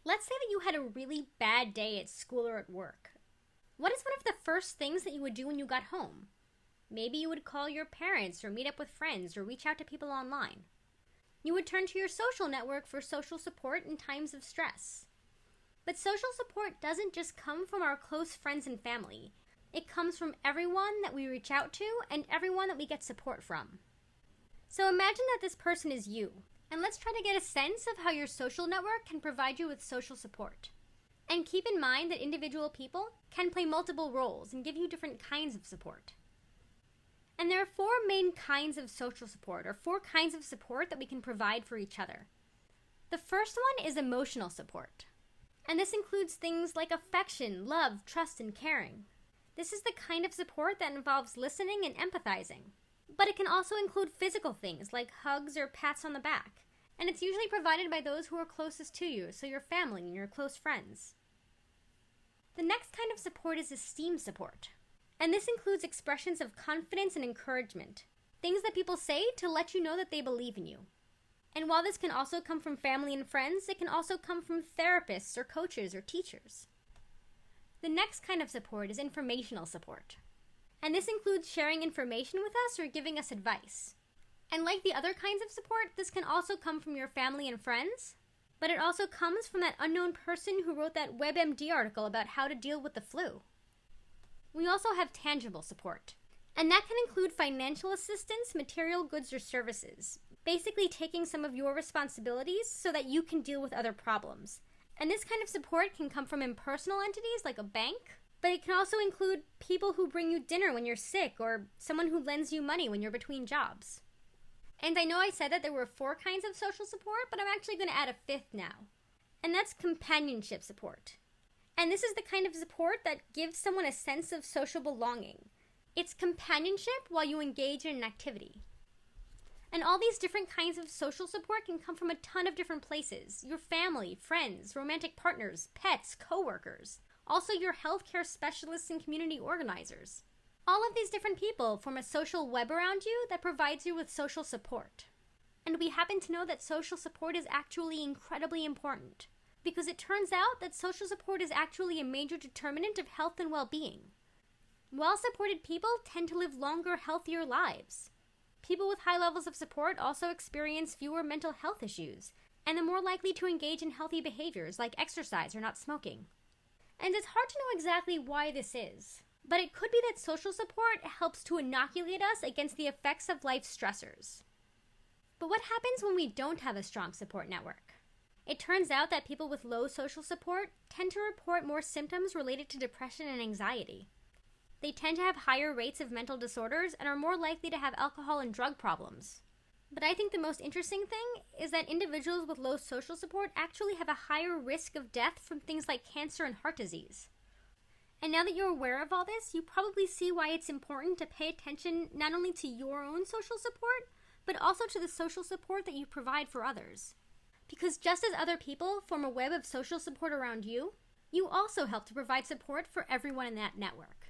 Let's say that you had a really bad day at school or at work. What is one of the first things that you would do when you got home? Maybe you would call your parents or meet up with friends or reach out to people online. You would turn to your social network for social support in times of stress. But social support doesn't just come from our close friends and family. It comes from everyone that we reach out to and everyone that we get support from. So imagine that this person is you, and let's try to get a sense of how your social network can provide you with social support. And keep in mind that individual people can play multiple roles and give you different kinds of support. And there are four main kinds of social support, or four kinds of support that we can provide for each other. The first one is emotional support. And this includes things like affection, love, trust, and caring. This is the kind of support that involves listening and empathizing. But it can also include physical things like hugs or pats on the back. And it's usually provided by those who are closest to you, so your family and your close friends. The next kind of support is esteem support. And this includes expressions of confidence and encouragement. Things that people say to let you know that they believe in you. And while this can also come from family and friends, it can also come from therapists or coaches or teachers. The next kind of support is informational support. And this includes sharing information with us or giving us advice. And like the other kinds of support, this can also come from your family and friends, but it also comes from that unknown person who wrote that WebMD article about how to deal with the flu. We also have tangible support, and that can include financial assistance, material goods, or services, basically taking some of your responsibilities so that you can deal with other problems. And this kind of support can come from impersonal entities like a bank, but it can also include people who bring you dinner when you're sick or someone who lends you money when you're between jobs. And I know I said that there were four kinds of social support, but I'm actually going to add a fifth now, and that's companionship support. And this is the kind of support that gives someone a sense of social belonging. It's companionship while you engage in an activity. And all these different kinds of social support can come from a ton of different places. Your family, friends, romantic partners, pets, coworkers. Also your healthcare specialists and community organizers. All of these different people form a social web around you that provides you with social support. And we happen to know that social support is actually incredibly important, because it turns out that social support is actually a major determinant of health and well-being. Well-supported people tend to live longer, healthier lives. People with high levels of support also experience fewer mental health issues, and are more likely to engage in healthy behaviors like exercise or not smoking. And it's hard to know exactly why this is, but it could be that social support helps to inoculate us against the effects of life's stressors. But what happens when we don't have a strong support network? It turns out that people with low social support tend to report more symptoms related to depression and anxiety. They tend to have higher rates of mental disorders and are more likely to have alcohol and drug problems. But I think the most interesting thing is that individuals with low social support actually have a higher risk of death from things like cancer and heart disease. And now that you're aware of all this, you probably see why it's important to pay attention not only to your own social support, but also to the social support that you provide for others. Because just as other people form a web of social support around you, you also help to provide support for everyone in that network.